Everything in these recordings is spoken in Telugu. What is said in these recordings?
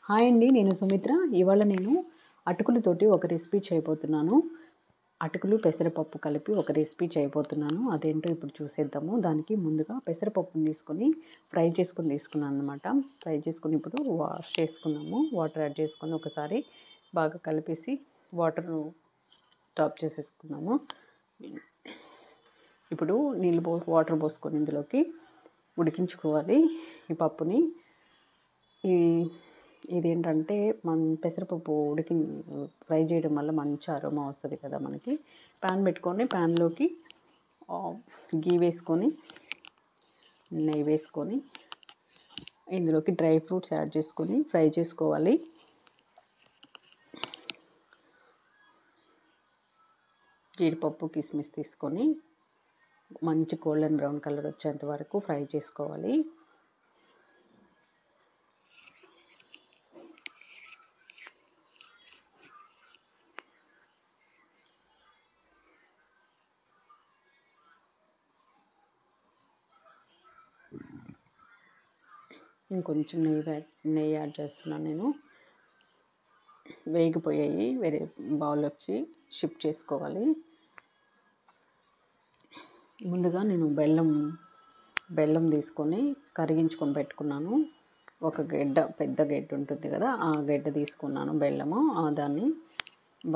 హాయ్ అండి, నేను సుమిత్ర. ఇవాళ నేను అటుకులతోటి ఒక రెసిపీ చేయబోతున్నాను. అటుకులు పెసరపప్పు కలిపి ఒక రెసిపీ చేయబోతున్నాను. అదేంటో ఇప్పుడు చూసేద్దాము. దానికి ముందుగా పెసరపప్పుని తీసుకొని ఫ్రై చేసుకొని తీసుకున్నాను అనమాట. ఫ్రై చేసుకొని ఇప్పుడు వాష్ చేసుకున్నాము. వాటర్ యాడ్ చేసుకొని ఒకసారి బాగా కలిపేసి వాటర్ డ్రాప్ చేసేసుకున్నాము. ఇప్పుడు వాటర్ పోసుకొని ఇందులోకి ఉడికించుకోవాలి ఈ పప్పుని. ఇదేంటంటే మనం పెసరపప్పు ఫ్రై చేయడం వల్ల మంచి అరోమా వస్తుంది కదా మనకి. ప్యాన్ పెట్టుకొని ప్యాన్లోకి గీ వేసుకొని నెయ్యి వేసుకొని ఇందులోకి డ్రై ఫ్రూట్స్ యాడ్ చేసుకొని ఫ్రై చేసుకోవాలి. జీడిపప్పు కిస్మిస్ తీసుకొని మంచి గోల్డెన్ బ్రౌన్ కలర్ వచ్చేంత వరకు ఫ్రై చేసుకోవాలి. ఇంకొంచెం నెయ్యి యాడ్ చేస్తున్నాను నేను. వేగిపోయాయి, వేరే బౌల్లోకి షిఫ్ట్ చేసుకోవాలి. ముందుగా నేను బెల్లం తీసుకొని కరిగించుకొని పెట్టుకున్నాను. ఒక పెద్ద గెడ్డ ఉంటుంది కదా, ఆ గెడ్డ తీసుకున్నాను బెల్లము. దాన్ని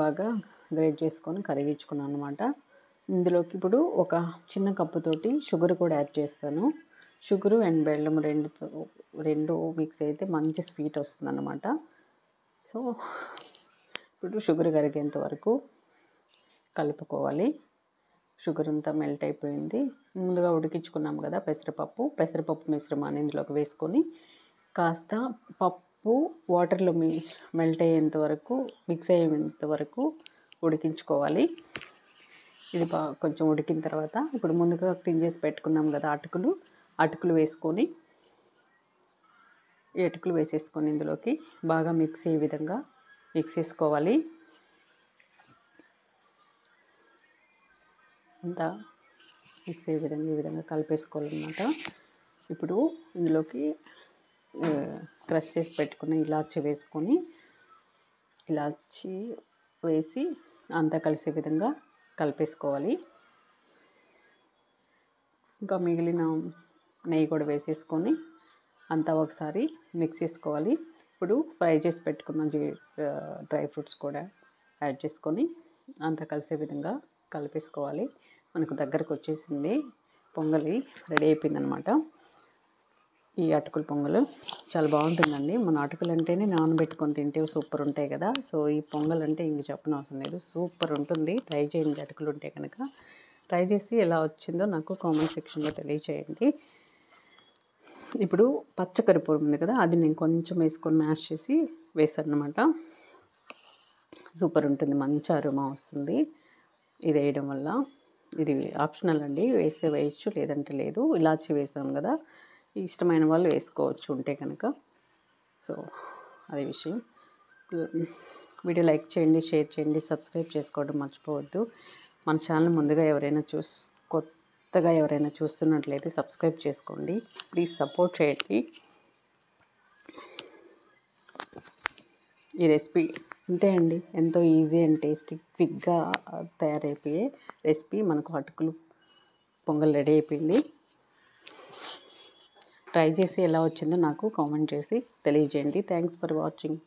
బాగా గ్రేట్ చేసుకొని కరిగించుకున్నాను అనమాట. ఇందులోకి ఇప్పుడు ఒక చిన్న కప్పుతోటి షుగర్ కూడా యాడ్ చేస్తాను. షుగరు అండ్ బెల్లం రెండు మిక్స్ అయితే మంచి స్వీట్ వస్తుంది అన్నమాట. సో ఇప్పుడు షుగర్ కరిగేంత వరకు కలుపుకోవాలి. షుగర్ అంతా మెల్ట్ అయిపోయింది. ముందుగా ఉడికించుకున్నాం కదా పెసరపప్పు మిశ్రమాన్ని ఇందులోకి వేసుకొని కాస్త పప్పు వాటర్లో మెల్ట్ అయ్యేంత వరకు మిక్స్ అయ్యేంత వరకు ఉడికించుకోవాలి. ఇది కొంచెం ఉడికిన తర్వాత ఇప్పుడు ముందుగా క్లీన్ చేసి పెట్టుకున్నాం కదా అటుకులు వేసుకొని ఈ అటుకులు వేసేసుకొని ఇందులోకి బాగా మిక్స్ అయ్యే విధంగా మిక్స్ చేసుకోవాలి. అంతా మిక్స్ అయ్యే విధంగా ఈ విధంగా కలిపేసుకోవాలన్నమాట. ఇప్పుడు ఇందులోకి క్రష్ చేసి పెట్టుకున్న ఇలాచీ వేసి అంతా కలిసే విధంగా కలిపేసుకోవాలి. ఇంకా మిగిలిన నెయ్యి కూడా వేసేసుకొని అంతా ఒకసారి మిక్స్ చేసుకోవాలి. ఇప్పుడు ఫ్రై చేసి పెట్టుకున్న డ్రై ఫ్రూట్స్ కూడా యాడ్ చేసుకొని అంతా కలిసే విధంగా కలిపేసుకోవాలి. మనకు దగ్గరకు వచ్చేసింది, పొంగలి రెడీ అయిపోయిందనమాట. ఈ అటుకుల పొంగలు చాలా బాగుంటుందండి. మన అటుకులు అంటేనే నానబెట్టుకొని తింటే సూపర్ ఉంటాయి కదా. సో ఈ పొంగల్ అంటే ఇంక చెప్పనవసరం లేదు, సూపర్ ఉంటుంది. ట్రై చేయండి అటుకులు ఉంటే కనుక. ట్రై చేసి ఎలా వచ్చిందో నాకు కామెంట్ సెక్షన్లో తెలియచేయండి. ఇప్పుడు పచ్చకర్పూరం ఉంది కదా, అది నేను కొంచెం వేసుకొని మ్యాష్ చేసి వేసాను అనమాట. సూపర్ ఉంటుంది, మంచి అరోమా వస్తుంది ఇది వేయడం వల్ల. ఇది ఆప్షనల్ అండి, వేస్తే వేయచ్చు లేదంటే లేదు. ఇలాచి వేసాం కదా, ఇష్టమైన వాళ్ళు వేసుకోవచ్చు ఉంటే కనుక. సో అదే విషయం. వీడియో లైక్ చేయండి, షేర్ చేయండి, సబ్స్క్రైబ్ చేసుకోవడం మర్చిపోవద్దు. మన ఛానల్ ముందుగా కొత్తగా ఎవరైనా చూస్తున్నట్లయితే సబ్స్క్రైబ్ చేసుకోండి. ప్లీజ్ సపోర్ట్ చేయండి. ఈ రెసిపీ అంతే అండి, ఎంతో ఈజీ అండ్ టేస్టీ క్విక్గా తయారైపోయే రెసిపీ. మనకు అటుకులు పొంగల్ రెడీ అయిపోయింది. ట్రై చేసి ఎలా వచ్చిందో నాకు కామెంట్ చేసి తెలియజేయండి. Thanks for watching.